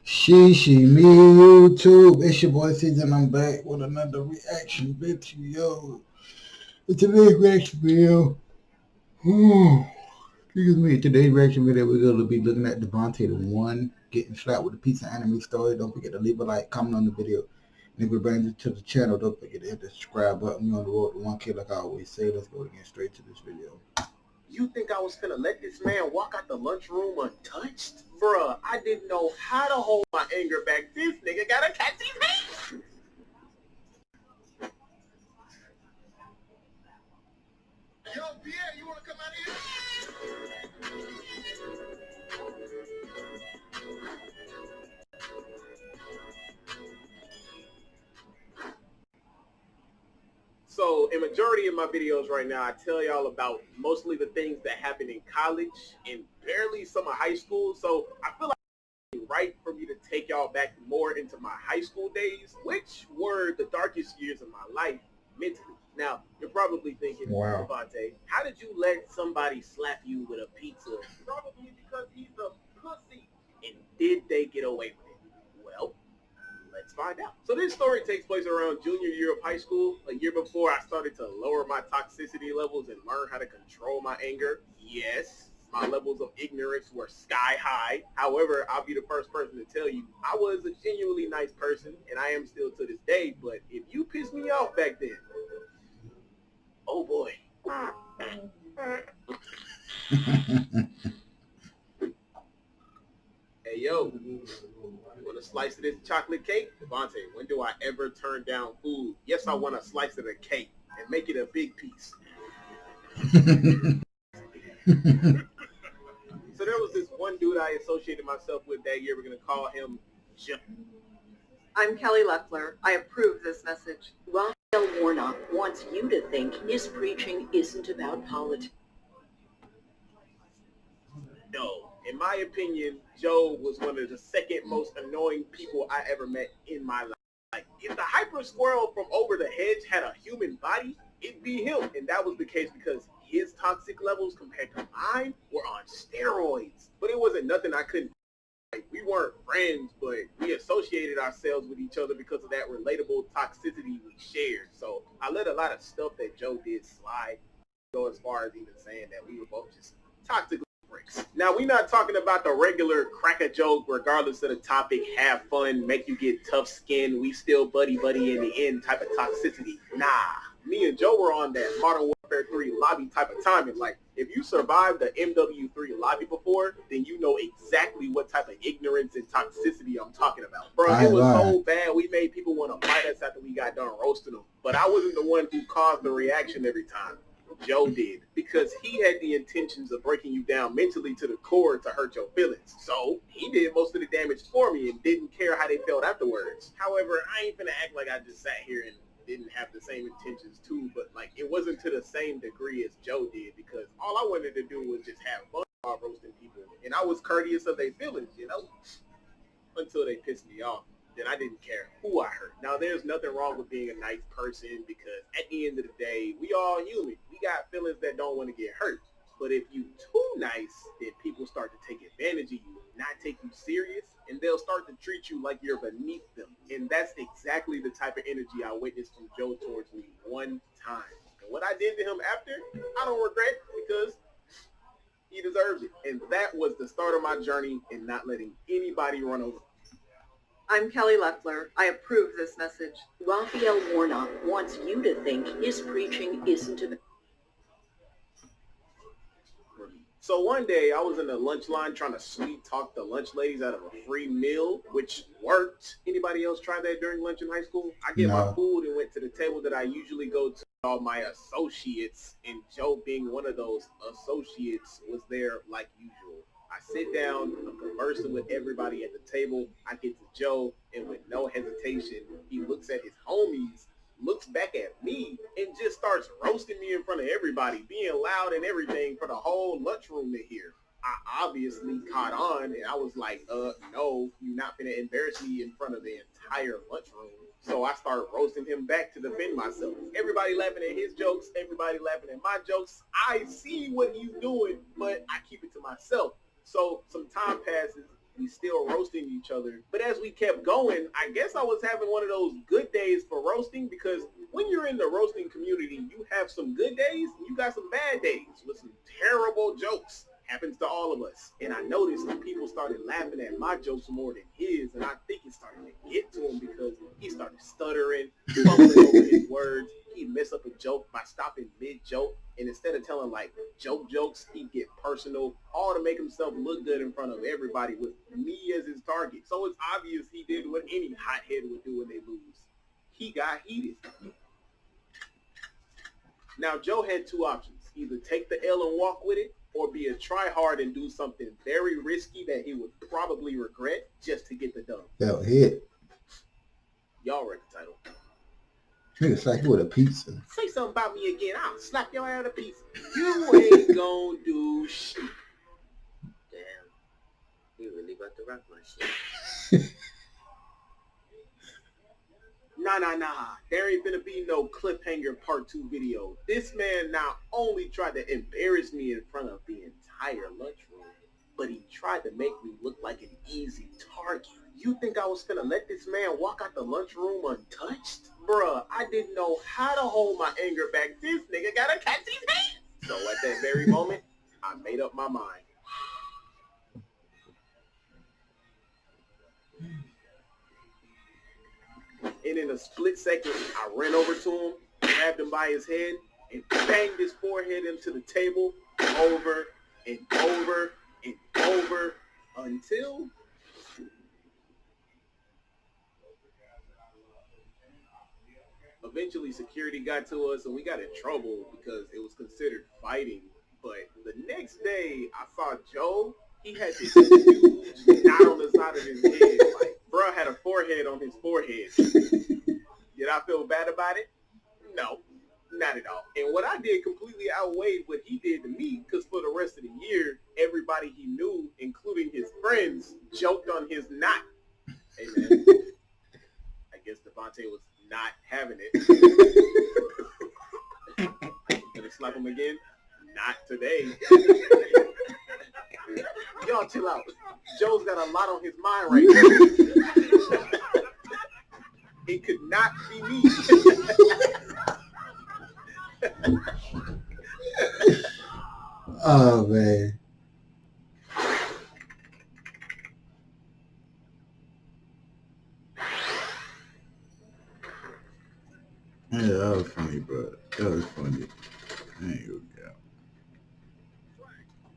Me YouTube. It's your boy Season. I'm back with another reaction video. It's a big reaction video. Excuse me. Today's reaction video, we're going to be looking at DEVONTETHEONE getting slapped with a piece of anime story. Don't forget to leave a like, comment on the video. And if it brings you to the channel, don't forget to hit the subscribe button. We're on the road to 1K like I always say. Let's go again straight to this video. You think I was finna let this man walk out the lunchroom untouched? Bruh, I didn't know how to hold my anger back. This nigga gotta catch his face! Yo, Pierre, you wanna come out here? So, in majority of my videos right now, I tell y'all about mostly the things that happen in college and barely some of high school. So, I feel like it's right for me to take y'all back more into my high school days, which were the darkest years of my life mentally. Now, you're probably thinking, Wow. Devontae, how did you let somebody slap you with a pizza? Probably because he's a pussy. And did they get away with it? Well, let's find out. So this story takes place around junior year of high school, a year before I started to lower my toxicity levels and learn how to control my anger. Yes, my levels of ignorance were sky high. However, I'll be the first person to tell you, I was a genuinely nice person, and I am still to this day, but if you pissed me off back then, oh boy. Hey, yo, you want a slice of this chocolate cake? Devontae, when do I ever turn down food? Yes, I want a slice of the cake and make it a big piece. So there was this one dude I associated myself with that year. We're going to call him Jim. I'm Kelly Loeffler. I approve this message. Raphael Warnock wants you to think his preaching isn't about politics. No, in my opinion, Joe was one of the second most annoying people I ever met in my life. Like, if the hyper squirrel from over the hedge had a human body, it'd be him. And that was the case because his toxic levels compared to mine were on steroids. But it wasn't nothing I couldn't. Like, we weren't friends, but we associated ourselves with each other because of that relatable toxicity we shared. So I let a lot of stuff that Joe did slide, go as far as even saying that we were both just toxic bricks. Now, we're not talking about the regular crack a joke regardless of the topic, have fun, make you get tough skin, we still buddy-buddy in the end type of toxicity. Nah, me and Joe were on that Modern Warfare 3 lobby type of timing. Like, if you survived the MW3 lobby before, then you know exactly what type of ignorance and toxicity I'm talking about. Bro, it was so bad we made people want to fight us after we got done roasting them. But I wasn't the one who caused the reaction every time. Joe did, because he had the intentions of breaking you down mentally to the core to hurt your feelings. So he did most of the damage for me and didn't care how they felt afterwards. However, I ain't finna act like I just sat here and didn't have the same intentions too, but like, it wasn't to the same degree as Joe did, because all I wanted to do was just have fun while roasting people, and I was courteous of their feelings, you know, until they pissed me off. Then I didn't care who I hurt. Now, there's nothing wrong with being a nice person, because at the end of the day, we all human. We got feelings that don't want to get hurt. But if you too nice, then people start to take advantage of you, not take you serious, and they'll start to treat you like you're beneath them. And that's exactly the type of energy I witnessed from Joe towards me one time. And what I did to him after, I don't regret, because he deserves it. And that was the start of my journey in not letting anybody run over me. I'm Kelly Loeffler. I approve this message. Raphael Warnock wants you to think his preaching isn't about. So one day I was in the lunch line trying to sweet talk the lunch ladies out of a free meal, which worked. Anybody else try that during lunch in high school? I get my food and went to the table that I usually go to all my associates, and Joe, being one of those associates, was there like usual. I sit down, I'm conversing with everybody at the table. I get to Joe, and with no hesitation, he looks at his homies, looks back at me, and just starts roasting me in front of everybody, being loud and everything for the whole lunchroom to hear. I obviously caught on, and I was like, no, you're not gonna embarrass me in front of the entire lunchroom. So I started roasting him back to defend myself. Everybody laughing at his jokes, everybody laughing at my jokes. I see what he's doing, but I keep it to myself. So some time passes, We still roasting each other. But as we kept going, I guess I was having one of those good days for roasting, because when you're in the roasting community, you have some good days and you got some bad days with some terrible jokes. Happens to all of us. And I noticed that people started laughing at my jokes more than his, and I think it started to get to him because he started stuttering, fumbling over his words. He'd mess up a joke by stopping mid-joke, and instead of telling like jokes, he'd get personal, all to make himself look good in front of everybody with me as his target. So it's obvious he did what any hothead would do when they lose. He got heated. Now, Joe had two options: either take the L and walk with it, or be a try-hard and do something very risky that he would probably regret just to get the dub. That was it. Y'all read the title. Nigga slack you with a pizza. Say something about me again, I'll slap your ass with a pizza. You ain't gonna do shit. Damn, you really about to rock my shit. Nah. There ain't gonna be no cliffhanger part 2 video. This man not only tried to embarrass me in front of the entire lunchroom, but he tried to make me look like an easy target. You think I was gonna let this man walk out the lunchroom untouched? Bruh, I didn't know how to hold my anger back. This nigga gotta catch these hands. So at that very moment, I made up my mind. And in a split second, I ran over to him, grabbed him by his head, and banged his forehead into the table over and over and over until... Eventually, security got to us, and we got in trouble because it was considered fighting. But the next day, I saw Joe. He had this huge knot on the side of his head. Like, bro had a forehead on his forehead. Did I feel bad about it? No, not at all. And what I did completely outweighed what he did to me, because for the rest of the year, everybody he knew, including his friends, joked on his knot. Hey, man. I guess Devontae was not having it. Gonna slap him again? Not today. Y'all chill out. Joe's got a lot on his mind right now. It could not be me. Oh man. Yeah, that was funny, bro. That was funny. I ain't gonna count.